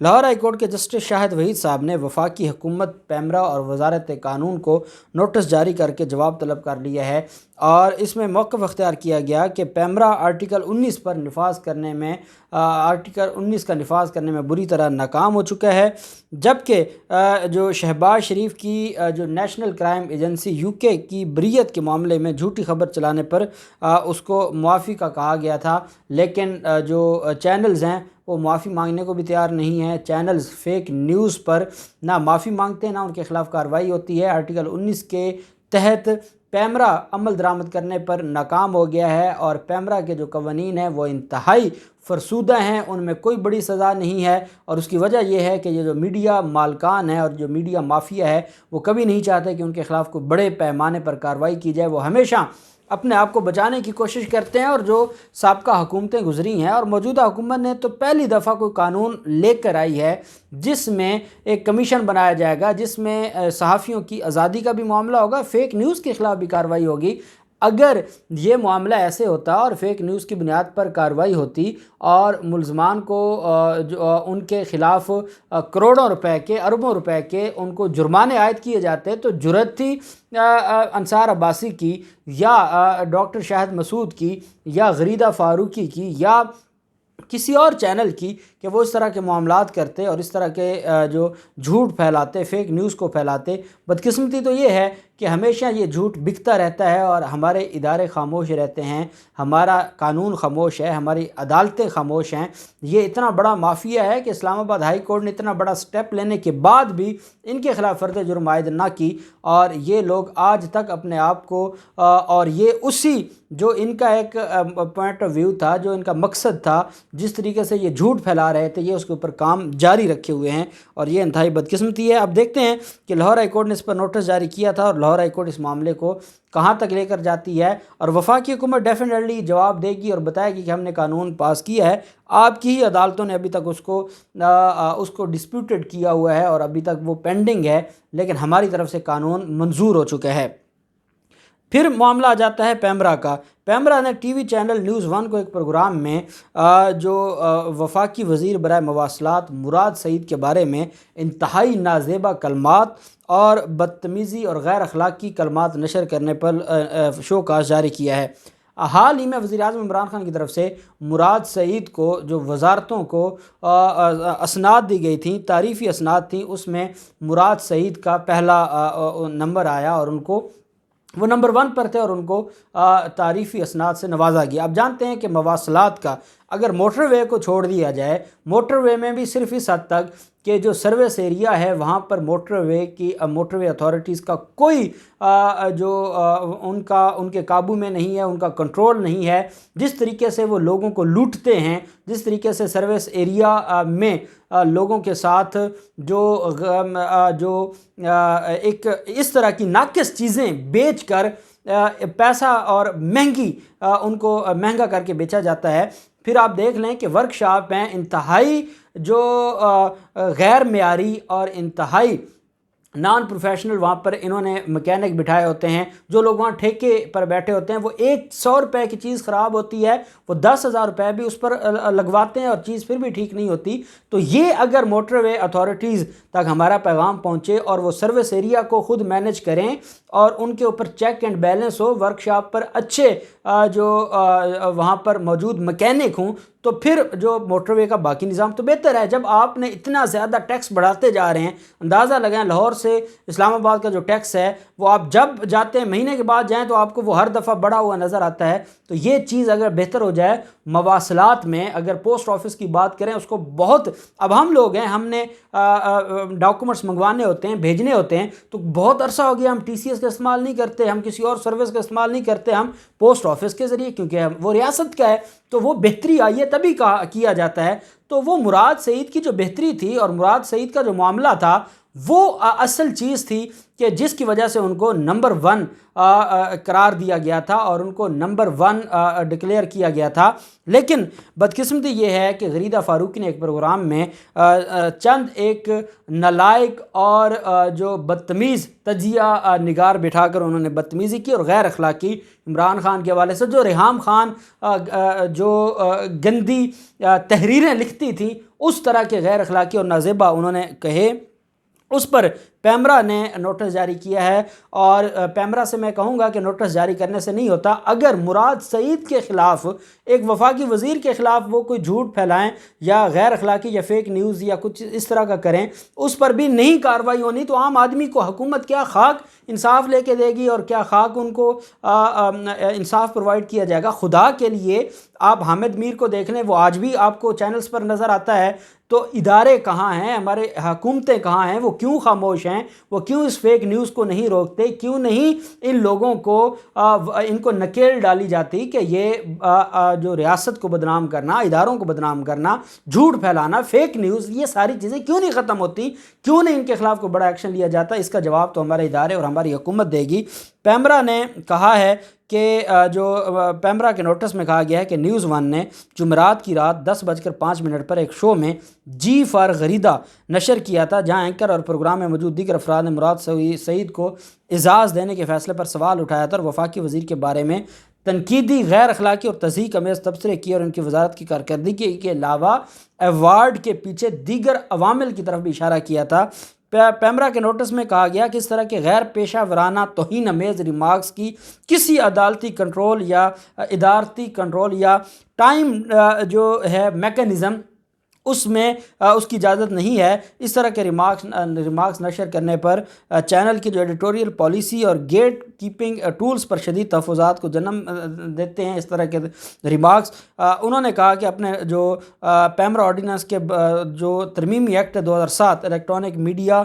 Lahore high court کے justice شاہد وحید صاحب نے وفاقی حکومت، پیمرا اور وزارت قانون کو نوٹس جاری کر کے جواب طلب کر لیا ہے، اور اس میں موقف اختیار کیا گیا کہ پیمرا آرٹیکل 19 پر نفاذ کرنے میں آرٹیکل 19 کا نفاذ کرنے میں بری طرح ناکام ہو چکا ہے، جبکہ جو شہباز شریف کی جو نیشنل کرائم ایجنسی UK کی بریت کے معاملے میں جھوٹی خبر چلانے پر اس کو معافی کا کہا گیا تھا، لیکن جو چینلز ہیں وہ معافی مانگنے کو بھی تیار نہیں ہیں۔ چینلز فیک نیوز پر نہ معافی مانگتے ہیں، نہ ان کے خلاف کارروائی ہوتی ہے۔ آرٹیکل 19 کے تحت پیمرا عمل درآمد کرنے پر ناکام ہو گیا ہے، اور پیمرا کے جو قوانین ہیں وہ انتہائی فرسودہ ہیں، ان میں کوئی بڑی سزا نہیں ہے، اور اس کی وجہ یہ ہے کہ یہ جو میڈیا مالکان ہیں اور جو میڈیا مافیا ہے وہ کبھی نہیں چاہتے کہ ان کے خلاف کوئی بڑے پیمانے پر کارروائی کی جائے۔ وہ ہمیشہ اپنے آپ کو بچانے کی کوشش کرتے ہیں، اور جو سابقہ حکومتیں گزری ہیں اور موجودہ حکومت نے تو پہلی دفعہ کوئی قانون لے کر آئی ہے جس میں ایک کمیشن بنایا جائے گا، جس میں صحافیوں کی آزادی کا بھی معاملہ ہوگا، فیک نیوز کے خلاف بھی کارروائی ہوگی۔ اگر یہ معاملہ ایسے ہوتا اور فیک نیوز کی بنیاد پر کارروائی ہوتی اور ملزمان کو ان کے خلاف کروڑوں روپے کے، اربوں روپے کے ان کو جرمانے عائد کیے جاتے، تو جرأت تھی انصار عباسی کی، یا ڈاکٹر شاہد مسعود کی، یا غریدہ فاروقی کی، یا کسی اور چینل کی، کہ وہ اس طرح کے معاملات کرتے اور اس طرح کے جو جھوٹ پھیلاتے، فیک نیوز کو پھیلاتے۔ بدقسمتی تو یہ ہے کہ ہمیشہ یہ جھوٹ بکتا رہتا ہے، اور ہمارے ادارے خاموش رہتے ہیں، ہمارا قانون خاموش ہے، ہماری عدالتیں خاموش ہیں۔ یہ اتنا بڑا مافیا ہے کہ اسلام آباد ہائی کورٹ نے اتنا بڑا سٹیپ لینے کے بعد بھی ان کے خلاف فرد جرم عائد نہ کی، اور یہ لوگ آج تک اپنے آپ کو اور یہ اسی جو ان کا ایک پوائنٹ آف ویو تھا، جو ان کا مقصد تھا، جس طریقے سے یہ جھوٹ پھیلا رہے تھے، یہ اس کے اوپر کام جاری رکھے ہوئے ہیں، اور یہ انتہائی بدقسمتی ہے۔ اب دیکھتے ہیں کہ لاہور ہائی کورٹ نے اس پر نوٹس جاری کیا تھا، اور لاہور ہائی کورٹ اس معاملے کو کہاں تک لے کر جاتی ہے، اور وفاقی حکومت ڈیفینیٹلی جواب دے گی اور بتائے گی کہ ہم نے قانون پاس کیا ہے۔ آپ کی ہی عدالتوں نے ابھی تک اس کو ڈسپیوٹڈ کیا ہوا ہے، اور ابھی تک وہ پینڈنگ ہے، لیکن ہماری طرف سے قانون منظور ہو چکا ہے۔ پھر معاملہ آ جاتا ہے پیمرا کا۔ پیمرا نے ٹی وی چینل نیوز 1 کو ایک پروگرام میں جو وفاقی وزیر برائے مواصلات مراد سعید کے بارے میں انتہائی نازیبا کلمات اور بدتمیزی اور غیر اخلاقی کلمات نشر کرنے پر شو کاز جاری کیا ہے۔ حال ہی میں وزیر اعظم عمران خان کی طرف سے مراد سعید کو جو وزارتوں کو اسناد دی گئی تھیں، تعریفی اسناد تھیں، اس میں مراد سعید کا پہلا نمبر آیا، اور ان کو وہ نمبر 1 پر تھے، اور ان کو تعریفی اسناد سے نوازا گیا۔ آپ جانتے ہیں کہ مواصلات کا اگر موٹر وے کو چھوڑ دیا جائے، موٹر وے میں بھی صرف اس حد تک کہ جو سروس ایریا ہے وہاں پر موٹر وے اتھارٹیز کا کوئی ان کے قابو میں نہیں ہے، ان کا کنٹرول نہیں ہے۔ جس طریقے سے وہ لوگوں کو لوٹتے ہیں، جس طریقے سے سروس ایریا میں لوگوں کے ساتھ جو ایک اس طرح کی ناقص چیزیں بیچ کر پیسہ اور ان کو مہنگا کر کے بیچا جاتا ہے۔ پھر آپ دیکھ لیں کہ ورک شاپ ہیں انتہائی جو غیر معیاری اور انتہائی نان پروفیشنل، وہاں پر انہوں نے مکینک بٹھائے ہوتے ہیں، جو لوگ وہاں ٹھیکے پر بیٹھے ہوتے ہیں، وہ 100 روپے کی چیز خراب ہوتی ہے، وہ 10,000 روپے بھی اس پر لگواتے ہیں، اور چیز پھر بھی ٹھیک نہیں ہوتی۔ تو یہ اگر موٹر وے اتھارٹیز تک ہمارا پیغام پہنچے اور وہ سروس ایریا کو خود مینیج کریں اور ان کے اوپر چیک اینڈ بیلنس ہو، ورک شاپ پر اچھے جو وہاں پر موجود مکینک ہوں، تو پھر جو موٹر وے کا باقی نظام تو بہتر ہے۔ جب آپ نے اتنا زیادہ ٹیکس بڑھاتے جا رہے ہیں، اندازہ لگائیں لاہور سے اسلام آباد کا جو ٹیکس ہے وہ آپ جب جاتے ہیں مہینے کے بعد جائیں تو آپ کو وہ ہر دفعہ بڑھا ہوا نظر آتا ہے۔ تو یہ چیز اگر بہتر ہو جائے مواصلات میں، اگر پوسٹ آفس کی بات کریں، اس کو بہت، اب ہم لوگ ہیں، ہم نے ڈاکومنٹس منگوانے ہوتے ہیں، بھیجنے ہوتے ہیں، تو بہت عرصہ ہو گیا ہم TCS کا استعمال نہیں کرتے، ہم کسی اور سروس کا استعمال نہیں کرتے، ہم پوسٹ آفس کے ذریعے، کیونکہ وہ ریاست کا ہے تو وہ بہتری آئی ہے تبھی کیا جاتا ہے۔ تو وہ مراد سعید کی جو بہتری تھی اور مراد سعید کا جو معاملہ تھا، وہ اصل چیز تھی کہ جس کی وجہ سے ان کو نمبر 1 قرار دیا گیا تھا اور ان کو نمبر 1 ڈکلیئر کیا گیا تھا۔ لیکن بدقسمتی یہ ہے کہ غریدہ فاروقی نے ایک پروگرام میں چند ایک نالائق اور جو بدتمیز تجزیہ نگار بٹھا کر انہوں نے بدتمیزی کی اور غیر اخلاقی عمران خان کے حوالے سے جو ریحام خان جو گندی تحریریں لکھتی تھیں اس طرح کے غیر اخلاقی اور نازیبا انہوں نے کہے، اس پر پیمرا نے نوٹس جاری کیا ہے۔ اور پیمرا سے میں کہوں گا کہ نوٹس جاری کرنے سے نہیں ہوتا، اگر مراد سعید کے خلاف، ایک وفاقی وزیر کے خلاف وہ کوئی جھوٹ پھیلائیں یا غیر اخلاقی یا فیک نیوز یا کچھ اس طرح کا کریں، اس پر بھی نہیں کارروائی ہونی تو عام آدمی کو حکومت کیا خاک انصاف لے کے دے گی اور کیا خاک ان کو انصاف پرووائڈ کیا جائے گا؟ خدا کے لیے آپ حامد میر کو دیکھ لیں، وہ آج بھی آپ کو چینلز پر نظر آتا ہے، تو ادارے کہاں ہیں؟ ہمارے حکومتیں کہاں ہیں؟ وہ کیوں خاموش ہیں؟ وہ کیوں اس فیک نیوز کو نہیں روکتے؟ کیوں نہیں ان لوگوں کو ان کو نکیل ڈالی جاتی کہ یہ جو ریاست کو بدنام کرنا، اداروں کو بدنام کرنا، جھوٹ پھیلانا، فیک نیوز، یہ ساری چیزیں کیوں نہیں ختم ہوتی؟ کیوں نہیں ان کے خلاف کوئی بڑا ایکشن لیا جاتا؟ اس کا جواب تو ہمارے ادارے اور ہماری حکومت دے گی۔ پیمرا نے کہا ہے کہ جو پیمرا کے نوٹس میں کہا گیا ہے کہ نیوز 1 نے جمعرات کی رات 10:05 پر ایک شو میں جی فار غریدہ نشر کیا تھا، جہاں اینکر اور پروگرام میں موجود دیگر افراد نے مراد سعید کو اعزاز دینے کے فیصلے پر سوال اٹھایا تھا اور وفاقی وزیر کے بارے میں تنقیدی، غیر اخلاقی اور تضحیک امیز تبصرے کیے اور ان کی وزارت کی کارکردگی کے علاوہ ایوارڈ کے پیچھے دیگر عوامل کی طرف بھی اشارہ کیا تھا۔ پیمرا کے نوٹس میں کہا گیا کہ اس طرح کے غیر پیشہ ورانہ توہین امیز ریمارکس کی کسی عدالتی کنٹرول یا ادارتی کنٹرول یا ٹائم جو ہے میکانزم اس میں اس کی اجازت نہیں ہے۔ اس طرح کے ریمارکس نشر کرنے پر چینل کی جو ایڈیٹوریل پالیسی اور گیٹ کیپنگ ٹولز پر شدید تحفظات کو جنم دیتے ہیں۔ اس طرح کے ریمارکس انہوں نے کہا کہ اپنے جو پیمرا آرڈیننس کے جو ترمیمی act 2007 electronic media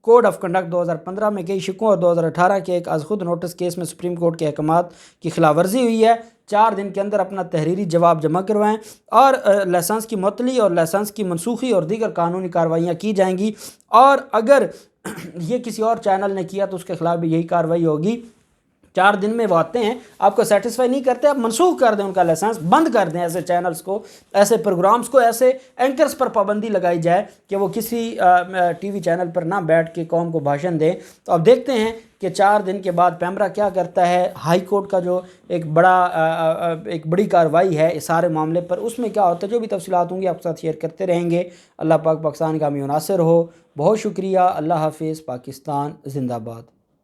code of conduct 2015 میں کئی شکوں اور 2018 کے ایک از خود نوٹس کیس میں سپریم کورٹ کے احکامات کی خلاف ورزی ہوئی ہے، 4 دن کے اندر اپنا تحریری جواب جمع کروائیں اور لائسنس کی معطلی اور لائسنس کی منسوخی اور دیگر قانونی کارروائیاں کی جائیں گی، اور اگر یہ کسی اور چینل نے کیا تو اس کے خلاف بھی یہی کارروائی ہوگی۔ 4 دن میں وہ آتے ہیں، آپ کو سیٹسفائی نہیں کرتے، آپ منسوخ کر دیں ان کا لائسنس، بند کر دیں ایسے چینلز کو، ایسے پروگرامز کو، ایسے اینکرز پر پابندی لگائی جائے کہ وہ کسی ٹی وی چینل پر نہ بیٹھ کے قوم کو بھاشن دیں۔ تو اب دیکھتے ہیں کہ 4 دن کے بعد پیمرا کیا کرتا ہے۔ ہائی کورٹ کا جو ایک بڑی کارروائی ہے اس سارے معاملے پر، اس میں کیا ہوتا ہے، جو بھی تفصیلات ہوں گی آپ کے ساتھ شیئر کرتے رہیں گے۔ اللہ پاک پاکستان کا حامی و ناصر ہو۔ بہت شکریہ۔ اللہ حافظ۔ پاکستان زندہ باد۔